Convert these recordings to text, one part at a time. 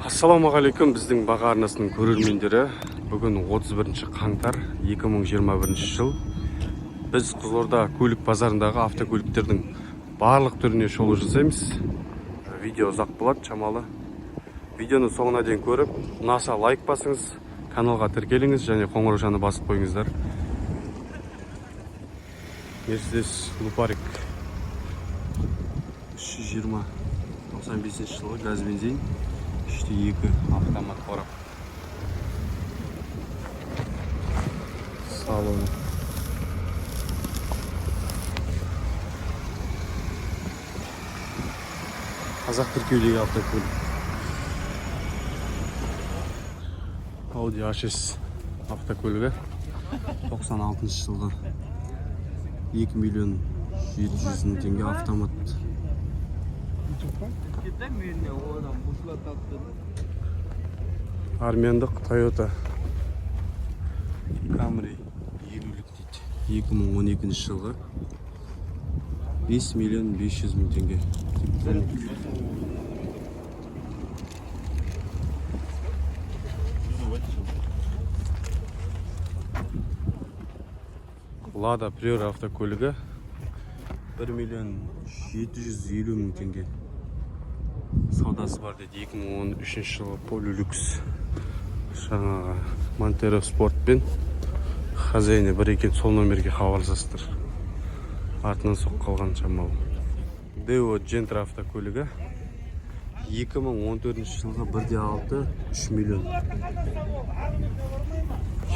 Ассалаумағалейкум біздің баға арнасының көрермендері. Бүгін 31 қаңтар 2021 жыл. Біз Қызылорда көлік базарындағы автокөліктердің барлық түріне шолу жасаймыз. Видео ұзақ болады, шамалы. Видеоны соңына дейін көріп, ұнаса лайк басыңыз, каналға тіркеліңіз және қоңыраушаны басып қойыңыздар. Мерседес Лупарик 320 95 жылғы газ бензин, 3.2 автомат қорап. Салоны. Қазақ тіркеудегі автокөлік. Audi A6 автокөлігі 96 жылғы 2 миллион 700 мың теңге автомат. Армяндық Toyota Camry 50-лік дейді. 2012 жылғы 5 миллион 500 мың теңге. Lada Priora автокөлігі 1 миллион 750 мың теңге. Саудасы бар деді. 2013 жылы Polylux. Жаңағы Montero Sport пен хозяйны бір екен, сол номерге хабарласасыздар. Артынан соқ қалған шамалы. Deo Gentra автокөлігі 2014 жылғы 1.6 3 миллион.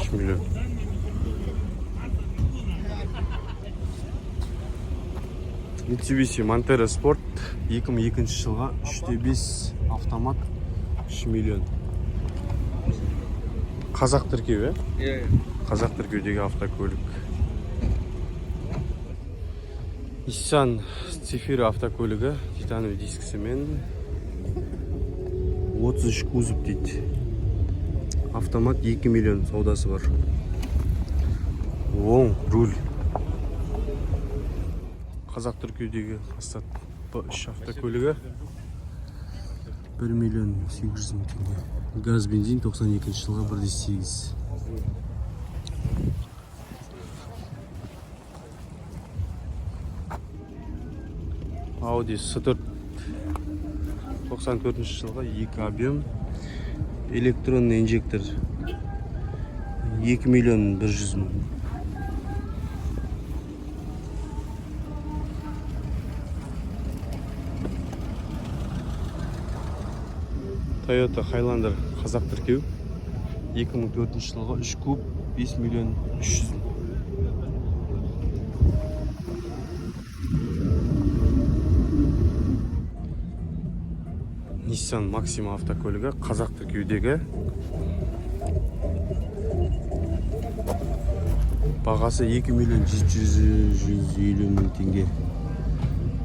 3 миллион. Mitsubishi Montero Sport 2002 жылға 3.5 автомат 3 миллион. Қазақ тіркеу, Қазақ тіркеудегі автокөлік. Nissan Zafira автокөлігі титановый дискісімен 33 кузов дейді. Автомат 2 миллион саудасы бар. Оң руль. Қазақ тіркеудегі Passat B3 автокөлігі 1 миллион 800 мың теңге. Газ бензин 92 жылға 1.8. Audi S4 94 жылға 2 объем. Электронный инжектор 2 миллион 100 мың. Toyota Highlander қазақ тіркеу 2004 жылғы 3 куб 5 миллион 300 мың. Nissan Maxima автокөлігі қазақ тіркеудегі. Бағасы 2 миллион 750 мың теңге.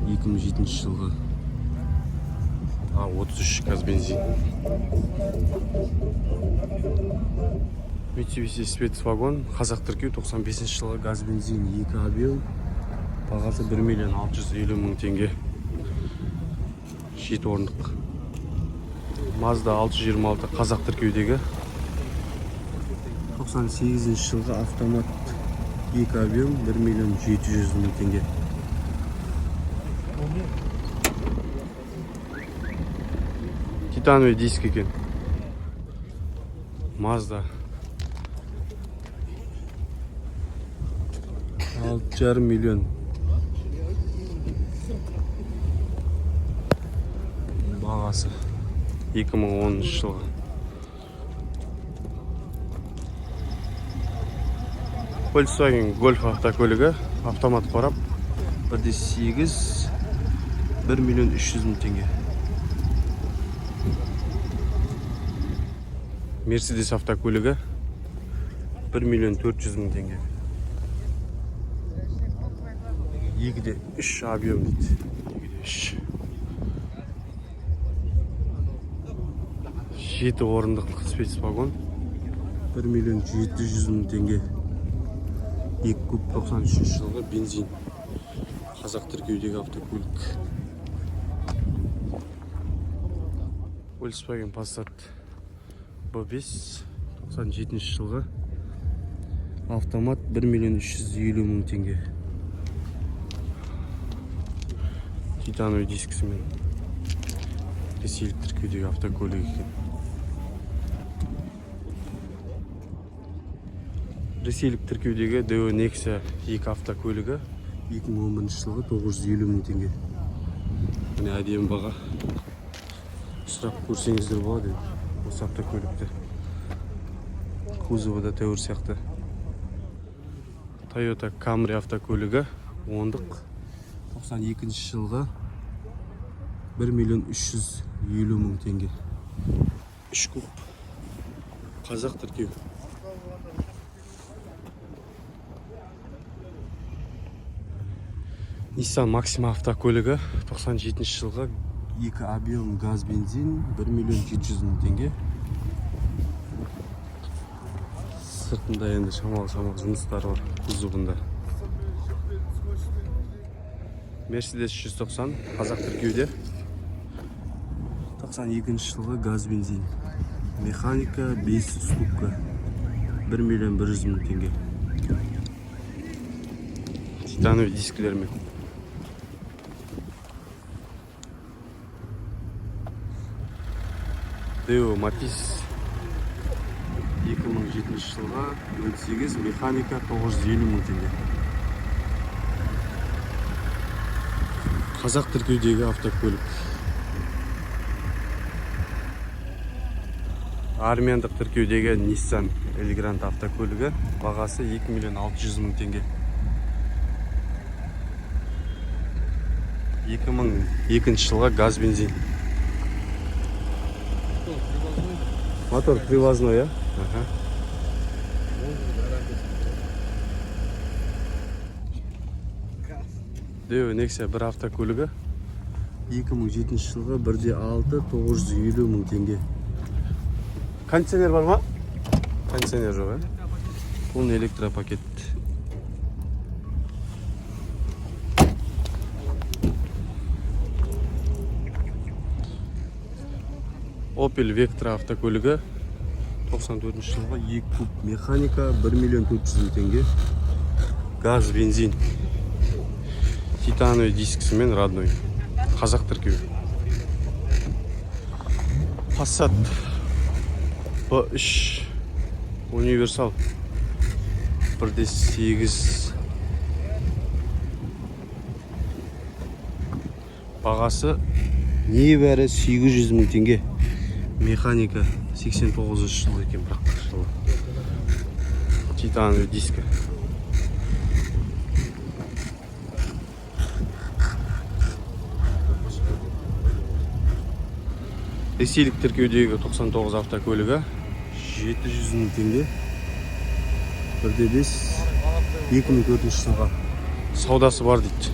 2007 жылғы 33 газ бензин. Mitsubishi Spetswagon қазақ тіркеу 95 жылғы газ бензин 2 объем. Бағасы 1 миллион 650 мың теңге. 7 орындық. Mazda 626 қазақ тіркеудегі 98 жылғы автомат 2 объем 1 миллион 700 мың теңге. Титановый диск екен. Mazda 6,5 миллион. Бағасы 2010 жылғы. Volkswagen Golf автокөлігі автомат қорап 1.8 1 миллион 300 мың теңге. Mercedes автокөлігі 1 миллион 400 мың теңге. 2.3 объем дейді. 2.3. 7 орындық спецвагон 1 миллион 700 мың теңге. 2 куб 93 жылғы бензин. Қазақ тіркеудегі автокөлік. Volkswagen Passat B5 97 жылғы автомат 1.350.000 теңге. Титановый дискісімен ресейлік тіркеудегі автокөлік екен. Ресейлік тіркеудегі Deo Nexia 2 автокөлігі 2011 жылғы 950.000 теңге. Міне әдемі баға. Сұрап көрсеңіздер болады осы автокөлікті. Кузовы да тәуір сияқты. Toyota Camry автокөлігі 10-дық 92 жылғы 1.350.000 теңге. 3 куб қазақ тіркеу. Nissan Maxima автокөлігі 97 жылғы 2 объем газ бензин 1.700.000 теңге. Сыртында енді шамалы жұмыстары бар кузовында. Mercedes 190 қазақ тіркеуде 92 жылғы газ бензин. Механика 5 ступка 1.100.000 теңге. Титановый дискілермен. Deo Matiz 2007 жылға 18 механика 950.000 теңге. Қазақ тіркеудегі автокөлік. Армяндық тіркеудегі Nissan Elgrand автокөлігі бағасы 2.600.000 теңге. 2002 жылға газ бензин. Мотор привозной, а? Ага. Deo Nexia 1 автокөлігі 2007 жылғы 1.6.950.000 теңге. Кондиционер бар ма? Кондиционер жоқ, Полный электропакет. Opel Vectra автокөлігі 94 жылғы 2 куб механика 1.400.000 теңге. Газ, бензин. Титановый дискісімен родной. Қазақ тіркеу. Passat B3 универсал 1.8 бағасы небәрі 800.000 теңге. Механика 89 жыл екен, бірақ жылы. Титановый диски. Ресейлік тіркеудегі 99 автокөлігі 700.000 теңге. 1.5 2004 жылға саудасы бар дейді.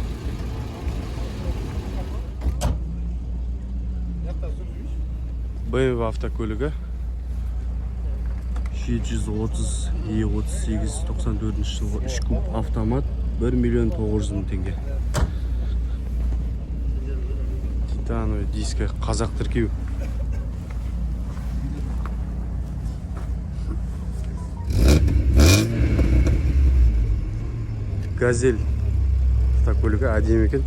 BMW автокөлігі 730 E38 94 жылғы 3 куб автомат 1.900.000 теңге. Титановый диски қазақ тіркеу. Газель автокөлігі әдемі екен.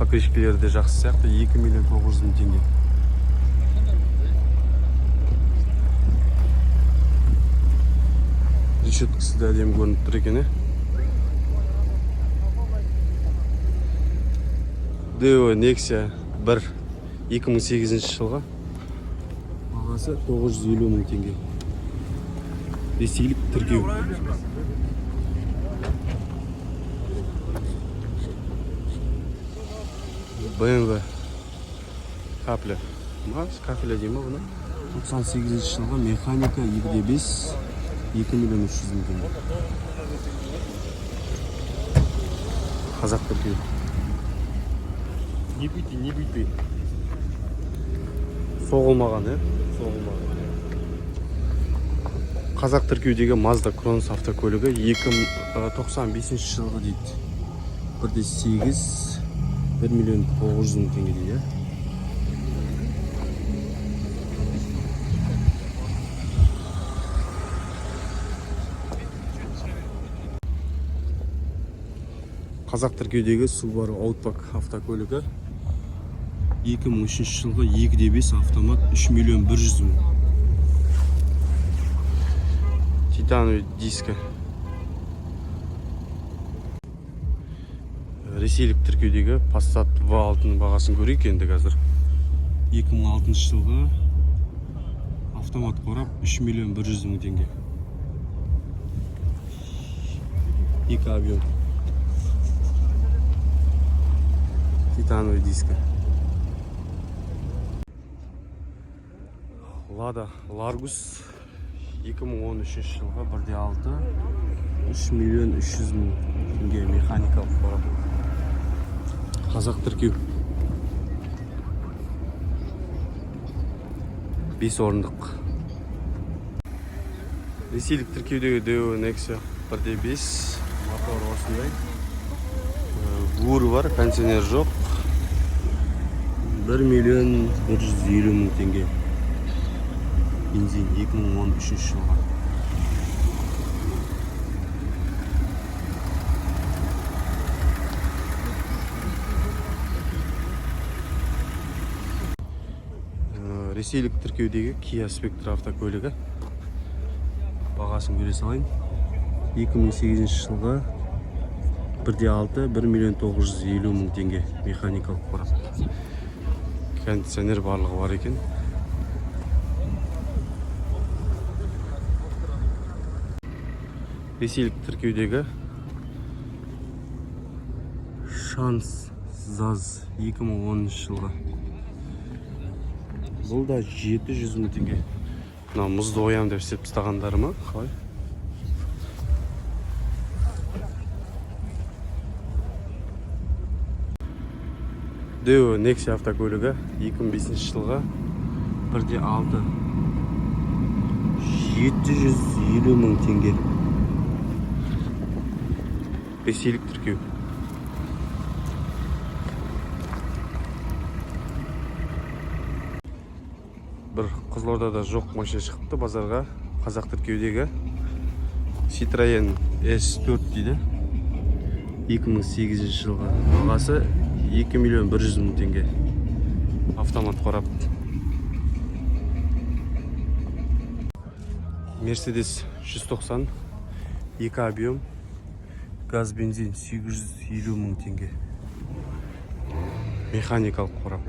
Покрышкалері де жақсы сияқты 2.900.000 теңге. Решеткасы да әдемі көрініп тұр екен. Deo Nexia 1 2008 жылға бағасы 950.000 теңге. Ресейлік тіркеу. BMW капля. Капля деймі бұны. 98 жылға механика 2.5 2.300.000 теңге. Қазақ тіркеу. Не бүйте. Соғылмаған, Соғылмаған. Қазақ тіркеудегі Mazda Cronos автокөлігі 2095 жылғы дейді. 1.8 1.900.000 теңге дейді. Қазақ тіркеудегі Subaru Outback автокөлігі 2003 жылғы 2.5 автомат 3 миллион 100 мың. Титановый диски. Ресейлік тіркеудегі Passat V6-ның бағасын көрейік енді қазір. 2006 жылғы автомат қорап 3 миллион 100 мың теңге. 2 объем. Титановый диски. Lada Largus 2013 жылға 1.6 3 миллион 300 мың теңге механикалық қорап. Қазақ тіркеу. 5 орындық. Ресейлік тіркеудегі Deo Nexia 1.5 мотор осындай. Буыры бар, кондиционер жоқ. 1 миллион 150 мың теңге. Бензин 2013 жылға. Ресейлік тіркеудегі Kia Spectra автокөлігі. Бағасын көре салайын. 2008 жылға 1.6 1 миллион 950 мың теңге механикалық қорап. Кондиционер барлығы бар екен. Ресейлік тіркеудегі Шанс ЗАЗ 2010 жылға. Бұл да 700 мың теңге. Мына мұзды оям деп істеп тастағандары ма? Қалай? Deo Nexia автокөлігі 2005 жылға 1.6 750 мың теңге. Ресейлік тіркеу. Бір Қызылордада жоқ машина шықты базарға. Қазақ тіркеудегі Citroen S4 дейді. 2008 жылға. Бағасы 2 миллион 100 мың теңге. Автомат қорап. Mercedes 190 2 объем. Газ бензин 850 мың теңге. Механикалық қорап.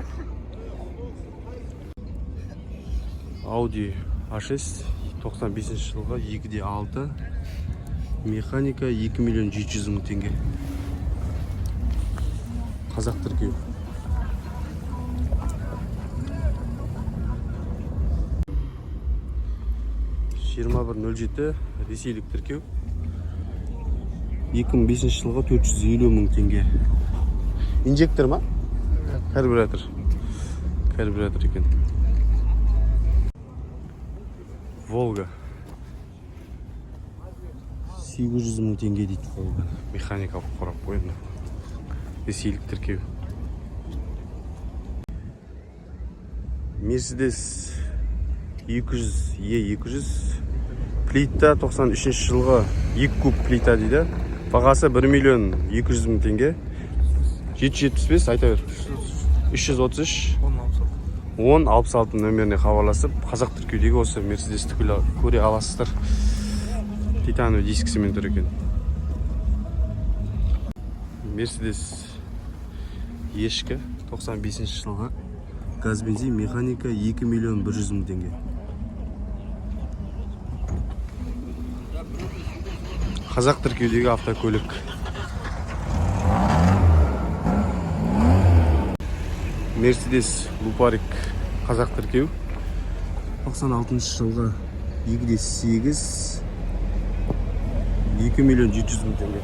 Audi A6 95 жылға 2.6 механика 2 миллион 700 мың теңге. Қазақ тіркеу. Жиырма 1.07 ресейлік тіркеу. 2005 жылға 450 мың теңге. Инжектор ма? Карбюратор. Карбюратор екен. Волга. 800 мың теңге дейді Волга. Механикалық қорап қойды. Ресейлік тіркеу. Mercedes 200 E200 плита 93 жылға 2 куб плита дейді. Бағасы 1 миллион 200 мың теңге. 775 айта бер. 333 1066 нөміріне хабарласып, қазақ тіркеудегі осы Mercedesті көре аласыздар. Титановый дискісімен тұр екен. Mercedes ешкі 95 жылға газ бензин механика 2 миллион 100 мың теңге. Қазақ тіркеудегі автокөлік. Mercedes Luparik қазақ тіркеу. 96 жылға 2.8 2 миллион 700 мың теңге.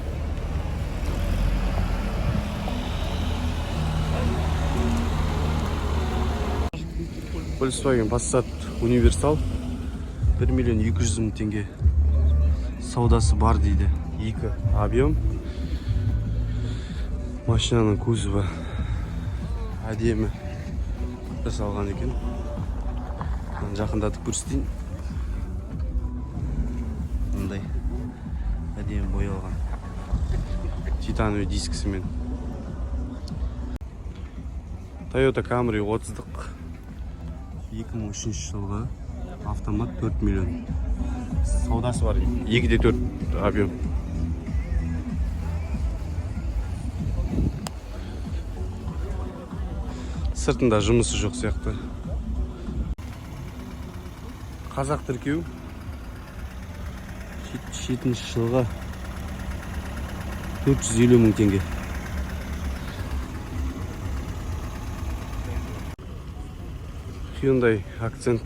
Volkswagen Passat Universal 1 миллион 200 мың теңге. Саудасы бар дейді. 2 объем. Машинаның кузовы әдемі жасалған екен. Жақындатып көрсетейін. Мындай әдемі боялған. титановый дискісімен. Toyota Camry 30-дық 2003 жылғы автомат 4 миллион. Саудасы бар. 2/4 объем. Сыртында жұмысы жоқ сияқты. Қазақ тіркеу 7 жылға 450 мың теңге. Hyundai Accent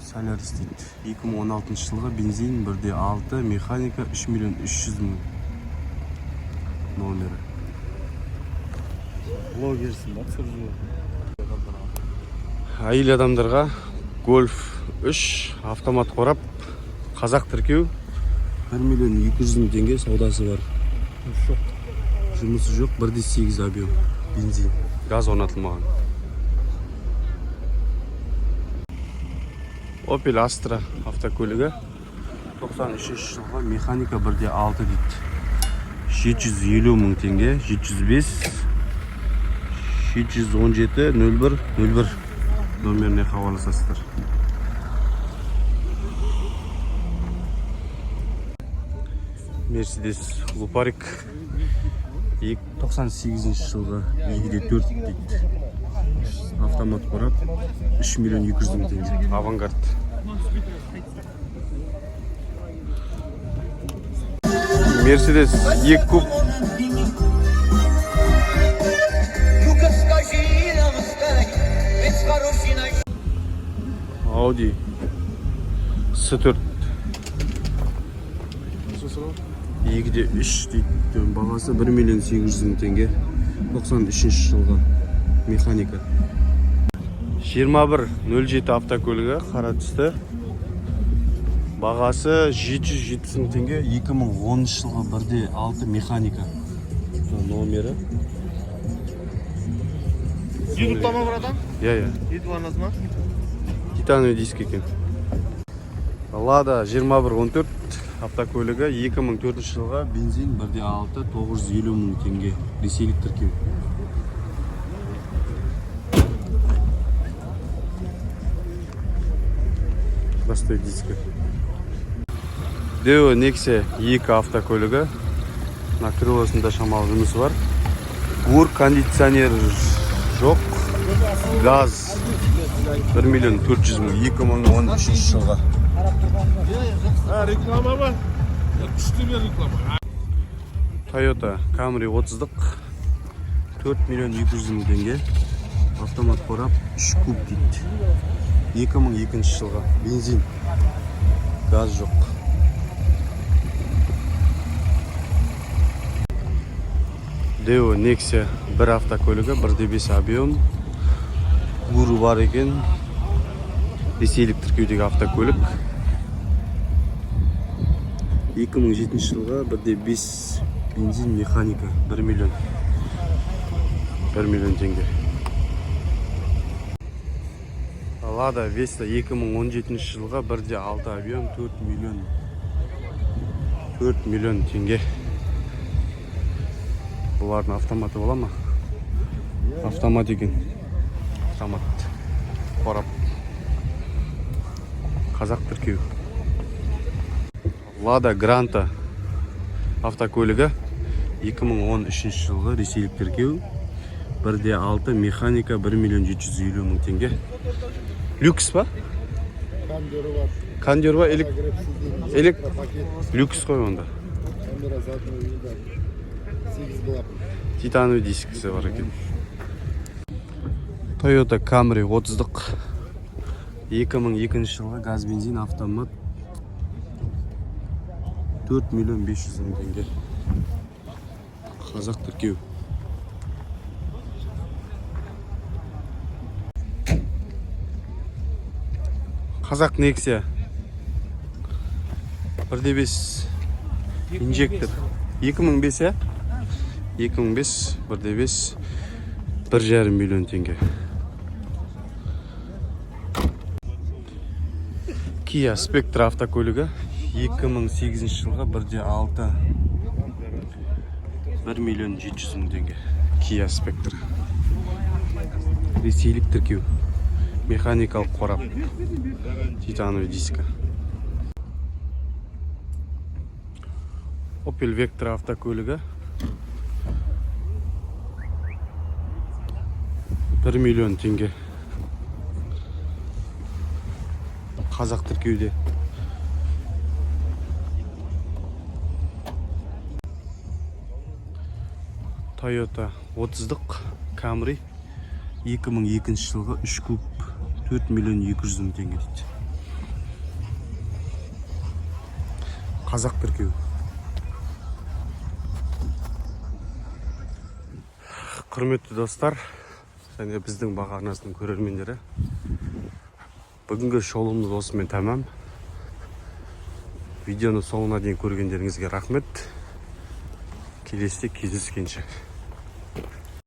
Solaris дейді. 2016 жылғы бензин 1.6 механика 3 миллион 300 мың номері. Блогерсің ба, түсіріп? Әйел адамдарға Golf 3 автомат қорап, қазақ тіркеу 1 миллион 200 мың теңге саудасы бар. Жұмысы жоқ, 1.8 объем бензин, газ орнатылмаған. Opel Astra автокөлігі 93 жылғы механика 1.6 дейді. 750 мың теңге, 705 717 01 01 номеріне хабарласасыздар. Mercedes Luparik 98 жылғы 2/4 дейді. Автомат қорап 3 миллион 200 мың теңге. Авангард. Mercedes 2 куб. Audi S4 2/3 дейді. Бағасы 1 миллион 800 мың теңге. 93 жылғы механика. 2107 автокөлігі қара түсті. Бағасы 770 мың теңге. 2010 жылғы 1.6 механика. Номері. Ютубтама братан? Я. Ютубаныз ма? Титановый диск екен. Lada 2114 автокөлігі 2004 жылға бензин 1.6 950 мың теңге. Ресейлік тіркеу. Простой диски. Deo Nexia 2 автокөлігі. На крылосында шамалы жұмысы бар. Ур кондиционер жоқ. Газ 1 миллион 400 мың 2013 жылға. Реклама ба? Күшті бер реклама. Toyota Camry 30-дық 4 миллион 200 мың теңге. Автомат қорап 3 куб дейді. 2002 жылға. Бензин. Газ жоқ. Deo Nexia 1 автокөлігі 1.5 объем. Гуру бар екен. Ресейлік тіркеудегі автокөлік. 2007 жылға 1.5 бензин механика 1 миллион теңге. Lada Vesta 2017 жылға 1.6 объем 4 миллион теңге. Бұлардың автоматы бола ма? Автомат екен. Автомат қорап. Қазақ тіркеу. Lada Granta автокөлігі 2013 жылғы ресейлік тіркеу 1.6 механика 1 миллион 750 мың теңге. Люкс ба? Кондер ба? Элек? Люкс қой онда. Титановый дискісі бар екен. Toyota Camry 30-дық 2002 жылғы газ бензин автомат 4 миллион 500 мың теңге. Қазақ тіркеу. Қазақ Nexia 1.5 инжектор 2005 я? 2005 1.5 1,5 миллион теңге. Kia Spectra автокөлігі 2008 жылға 1.6 1.700.000 теңге. Kia Spectre. Ресейлік тіркеу. Механикалық қорап. Титановый диска. Opel Vectra автокөлігі. 1 миллион теңге. Қазақ тіркеуде. Toyota 30-дық Camry 2002 жылғы 3 куб 4 миллион 200 мың теңге дейді. Қазақ тіркеу. Құрметті достар, және біздің баға арнасының көрермендері, бүгінгі шолуымыз осымен тәмам. Видеоны соңына дейін көргендеріңізге рахмет. Келесіде кездескенше.